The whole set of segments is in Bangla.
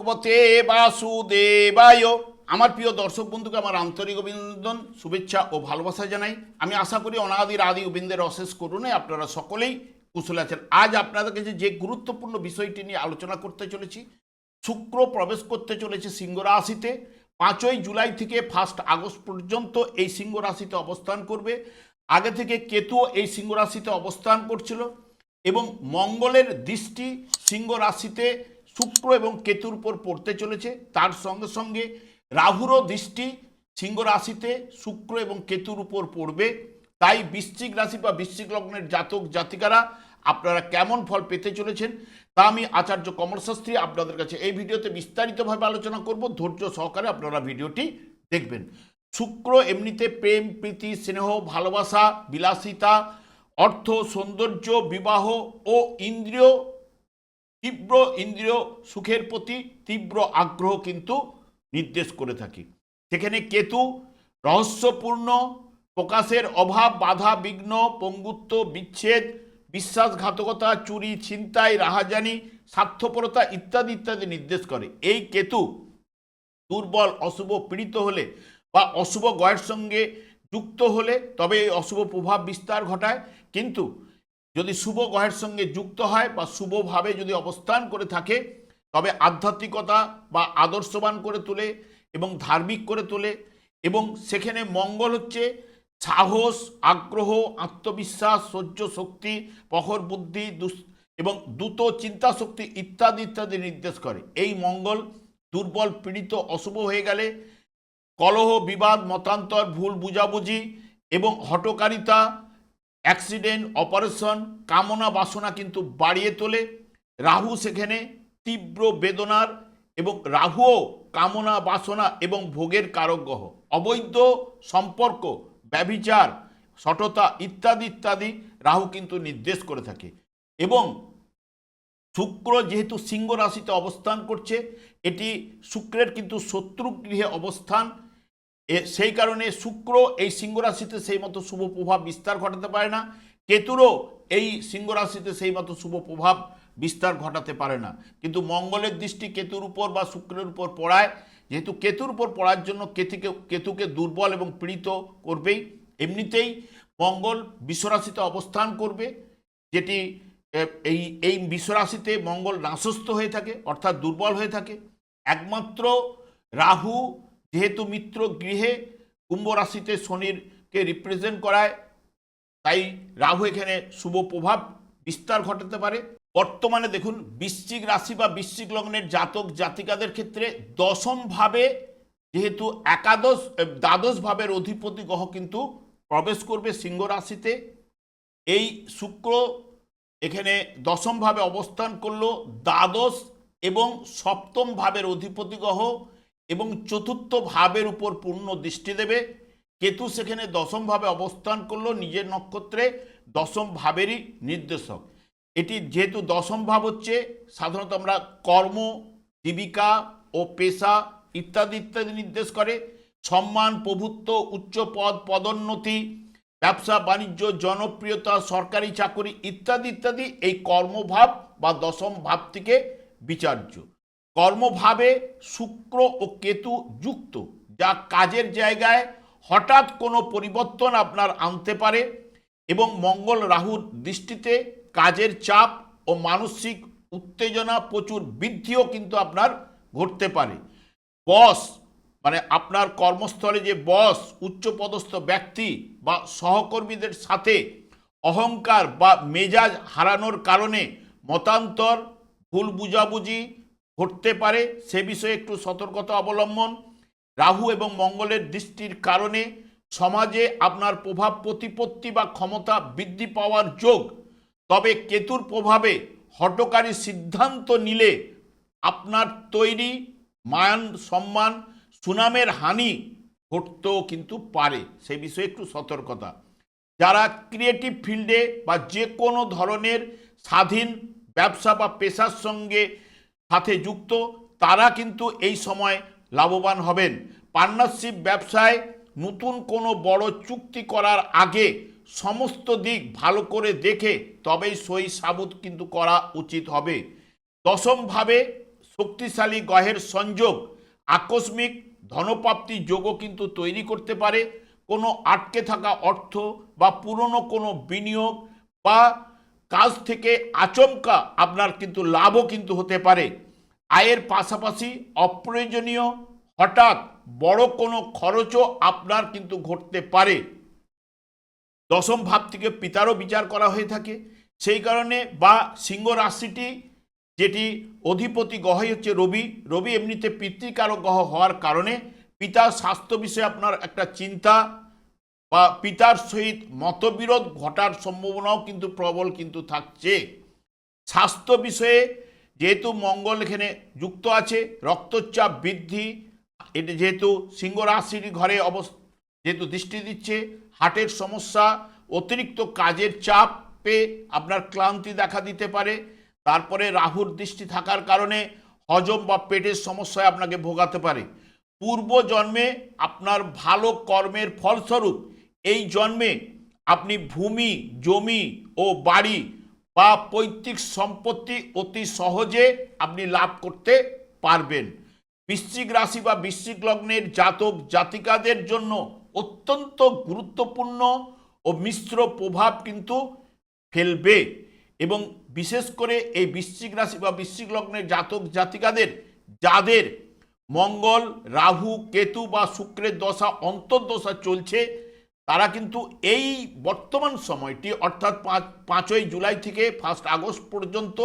ভগবতে বাসুদেবায়। আমার প্রিয় দর্শক বন্ধুকে আমার আন্তরিক অভিনন্দন, শুভেচ্ছা ও ভালোবাসা জানাই। আমি আশা করি অনাদির আদি গোবিন্দের অশেষ করুণে আপনারা সকলেই কুশলে আছেন। আজ আপনাদের কাছে যে গুরুত্বপূর্ণ বিষয়টি নিয়ে আলোচনা করতে চলেছি, শুক্র প্রবেশ করতে চলেছে সিংহ রাশিতে। 5ই জুলাই থেকে 1 আগস্ট পর্যন্ত এই সিংহ রাশিতে অবস্থান করবে। আগে থেকে কেতু এই সিংহ রাশিতে অবস্থান করছিল এবং মঙ্গলের দৃষ্টি সিংহ রাশিতে শুক্র এবং কেতুর উপর পড়তে চলেছে। তার সঙ্গে সঙ্গে রাহুরও দৃষ্টি সিংহ রাশিতে শুক্র এবং কেতুর উপর পড়বে। তাই বৃশ্চিক রাশি বা বৃশ্চিক লগ্নের জাতক জাতিকারা আপনারা কেমন ফল পেতে চলেছেন তা আমি আচার্য কমল শাস্ত্রী আপনাদের কাছে এই ভিডিওতে বিস্তারিতভাবে আলোচনা করব। ধৈর্য সহকারে আপনারা ভিডিওটি দেখবেন। শুক্র এমনিতে প্রেম, প্রীতি, স্নেহ, ভালোবাসা, বিলাসিতা, অর্থ, সৌন্দর্য, বিবাহ ও তীব্র ইন্দ্রিয় সুখের প্রতি তীব্র আগ্রহ কিন্তু নির্দেশ করে থাকে। সেখানে কেতু রহস্যপূর্ণ, প্রকাশের অভাব, বাধা বিঘ্ন, পঙ্গুত্ব, বিচ্ছেদ, বিশ্বাসঘাতকতা, চুরি, ছিনতাই, রাহাজানি, স্বার্থপরতা ইত্যাদি ইত্যাদি নির্দেশ করে। এই কেতু দুর্বল, অশুভ, পীড়িত হলে বা অশুভ গ্রহের সঙ্গে যুক্ত হলে তবে এই অশুভ প্রভাব বিস্তার ঘটায়। কিন্তু যদি শুভ গ্রহের সঙ্গে যুক্ত হয় বা শুভভাবে যদি অবস্থান করে থাকে তবে আধ্যাত্মিকতা বা আদর্শবান করে তোলে এবং ধার্মিক করে তোলে। এবং সেখানে মঙ্গল হচ্ছে সাহস, আগ্রহ, আত্মবিশ্বাস, সহ্য শক্তি, প্রখর বুদ্ধি এবং দ্রুত চিন্তা শক্তি ইত্যাদি ইত্যাদি নির্দেশ করে। এই মঙ্গল দুর্বল, পীড়িত, অশুভ হয়ে গেলে কলহ, বিবাদ, মতান্তর, ভুল বুঝাবুঝি এবং হঠকারিতা, অ্যাক্সিডেন্ট, অপারেশন, কামনা বাসনা কিন্তু বাড়িয়ে তোলে। রাহু সেখানে তীব্র বেদনার এবং রাহুও কামনা বাসনা এবং ভোগের কারক গ্রহ। অবৈধ সম্পর্ক, ব্যভিচার, সততা ইত্যাদি ইত্যাদি রাহু কিন্তু নির্দেশ করে থাকে। এবং শুক্র যেহেতু সিংহ রাশিতে অবস্থান করছে, এটি শুক্রের কিন্তু শত্রু গৃহে অবস্থান। সেই কারণে শুক্র এই সিংহ রাশিতে সেই মতো শুভ প্রভাব বিস্তার ঘটাতে পারে না। কেতুরও এই সিংহ রাশিতে সেই মতো শুভ প্রভাব বিস্তার ঘটাতে পারে না। কিন্তু মঙ্গলের দৃষ্টি কেতুর উপর বা শুক্রের উপর পড়ায়, যেহেতু কেতুর উপর পড়ার জন্য কেতুকে দুর্বল এবং পীড়িত করবেই। এমনিতেই মঙ্গল বিশ্বরাশিতে অবস্থান করবে, যেটি এই বিশ্বরাশিতে মঙ্গল নাশস্থ হয়ে থাকে অর্থাৎ দুর্বল হয়ে থাকে। একমাত্র রাহু যেহেতু মিত্র গৃহে কুম্ভ রাশিতে শনিরকে রিপ্রেজেন্ট করায়, তাই রাহু এখানে শুভ প্রভাব বিস্তার ঘটাতে পারে। বর্তমানে দেখুন বৃশ্চিক রাশি বা বৃশ্চিক লগ্নের জাতক জাতিকাদের ক্ষেত্রে দশম ভাবে যেহেতু দ্বাদশ ভাবের অধিপতি গ্রহ কিন্তু প্রবেশ করবে সিংহ রাশিতে। এই শুক্র এখানে দশম ভাবে অবস্থান করলো, দ্বাদশ এবং সপ্তম ভাবের অধিপতি গ্রহ এবং চতুর্থ ভাবের উপর পূর্ণ দৃষ্টি দেবে। কেতু সেখানে দশম ভাবে অবস্থান করলো, নিজের নক্ষত্রে দশম ভাবেরই নির্দেশক। এটি যেহেতু দশম ভাব হচ্ছে, সাধারণত আমরা কর্ম, জীবিকা ও পেশা ইত্যাদি ইত্যাদি নির্দেশ করে। সম্মান, প্রভুত্ব, উচ্চ পদ, পদোন্নতি, ব্যবসা বাণিজ্য, জনপ্রিয়তা, সরকারি চাকরি ইত্যাদি ইত্যাদি এই কর্মভাব বা দশম ভাব থেকে বিচার্য। কর্মভাবে শুক্র ও কেতু যুক্ত, যা কাজের জায়গায় হঠাৎ কোনো পরিবর্তন আপনার আনতে পারে। এবং মঙ্গল রাহুর দৃষ্টিতে কাজের চাপ ও মানসিক উত্তেজনা প্রচুর বৃদ্ধিও কিন্তু আপনার ঘটতে পারে। বস মানে আপনার কর্মস্থলে যে বস, উচ্চপদস্থ ব্যক্তি বা সহকর্মীদের সাথে অহংকার বা মেজাজ হারানোর কারণে মতান্তর, ভুল বুঝাবুঝি ঘটতে পারে, সে বিষয়ে একটু সতর্কতা অবলম্বন। রাহু এবং মঙ্গলের দৃষ্টির কারণে সমাজে আপনার প্রভাব প্রতিপত্তি বা ক্ষমতা বৃদ্ধি পাওয়ার যোগ। তবে কেতুর প্রভাবে হঠকারী সিদ্ধান্ত নিলে আপনার তৈরি মান সম্মান, সুনামের হানি ঘটতেও কিন্তু পারে, সেই বিষয়ে একটু সতর্কতা। যারা ক্রিয়েটিভ ফিল্ডে বা যে কোনো ধরনের স্বাধীন ব্যবসা বা পেশার সাথে যুক্ত, তারা কিন্তু এই সময় লাভবান হবেন। পার্টনারশিপ ব্যবসায় নতুন কোনো বড় চুক্তি করার আগে সমস্ত দিক ভালো করে দেখে তবেই সই সাবুত কিন্তু করা উচিত হবে। দশমভাবে শক্তিশালী গ্রহের সংযোগ আকস্মিক ধনপ্রাপ্তি যোগও কিন্তু তৈরি করতে পারে। কোনো আটকে থাকা অর্থ বা পুরনো কোনো বিনিয়োগ বা কাজ থেকে আচমকা আপনার কিন্তু লাভও কিন্তু হতে পারে। আয়ের পাশাপাশি অপ্রয়োজনীয় হঠাৎ বড় কোনো খরচও আপনার কিন্তু ঘটতে পারে। দশম ভাব থেকে পিতারও বিচার করা হয়ে থাকে, সেই কারণে বা সিংহ রাশিটি যেটি অধিপতি গ্রহই হচ্ছে রবি। রবি এমনিতে পিতৃকারক গ্রহ হওয়ার কারণে পিতার স্বাস্থ্য বিষয়ে আপনার একটা চিন্তা বা পিতার সহিত মতবিরোধ ঘটার সম্ভাবনাও কিন্তু প্রবল কিন্তু থাকছে। স্বাস্থ্য বিষয়ে যেহেতু মঙ্গল এখানে যুক্ত আছে, রক্তচাপ বৃদ্ধি, এটি যেহেতু সিংহ রাশির ঘরে যেহেতু দৃষ্টি দিচ্ছে, হার্টের সমস্যা, অতিরিক্ত কাজের চাপে আপনার ক্লান্তি দেখা দিতে পারে। তারপরে রাহুর দৃষ্টি থাকার কারণে হজম বা পেটের সমস্যায় আপনাকে ভোগাতে পারে। পূর্ব জন্মে আপনার ভালো কর্মের ফলস্বরূপ এই জন্মে আপনি ভূমি, জমি ও বাড়ি বা পৈতৃক সম্পত্তি অতি সহজে আপনি লাভ করতে পারবেন। বৃশ্চিক রাশি বা বৃশ্চিক লগ্নের জাতক জাতিকাদের জন্য অত্যন্ত গুরুত্বপূর্ণ ও মিশ্র প্রভাব কিন্তু ফেলবে, এবং বিশেষ করে এই বৃশ্চিক রাশি বা বৃশ্চিক লগ্নের জাতক জাতিকাদের যাদের মঙ্গল, রাহু, কেতু বা শুক্রের দশা অন্তর্দশা চলছে, তারা কিন্তু এই বর্তমান সময়টি অর্থাৎ 5ই জুলাই থেকে 1 আগস্ট পর্যন্ত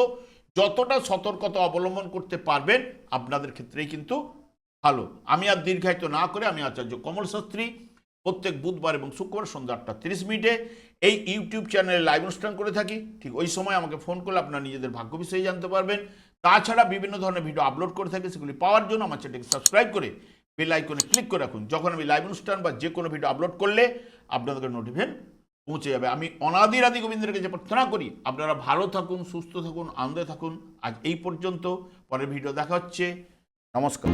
যতটা সতর্কতা অবলম্বন করতে পারবেন আপনাদের ক্ষেত্রেই কিন্তু ভালো। আমি আর দীর্ঘায়িত না করে আমি আচার্য কমল শাস্ত্রী প্রত্যেক বুধবার এবং শুক্রবার সন্ধ্যা 8:30 এই ইউটিউব চ্যানেলে লাইভ অনুষ্ঠান করে থাকি। ঠিক ওই সময় আমাকে ফোন করলে আপনারা নিজেদের ভাগ্য বিষয়ে জানতে পারবেন। তাছাড়া বিভিন্ন ধরনের ভিডিও আপলোড করে থাকি, সেগুলি পাওয়ার জন্য আমার চ্যানেলকে সাবস্ক্রাইব করে বেল আইকনে ক্লিক করে রাখুন। যখন আমি লাইভ অনুষ্ঠান বা যে কোনো ভিডিও আপলোড করলে আপনাদের নোটিফিকেশন পৌঁছে যাবে। আমি অনাদির আদি গোবিন্দের কাছে প্রার্থনা করি আপনারা ভালো থাকুন, সুস্থ থাকুন, আনন্দে থাকুন। আজ এই পর্যন্ত, পরের ভিডিও দেখা হচ্ছে। নমস্কার।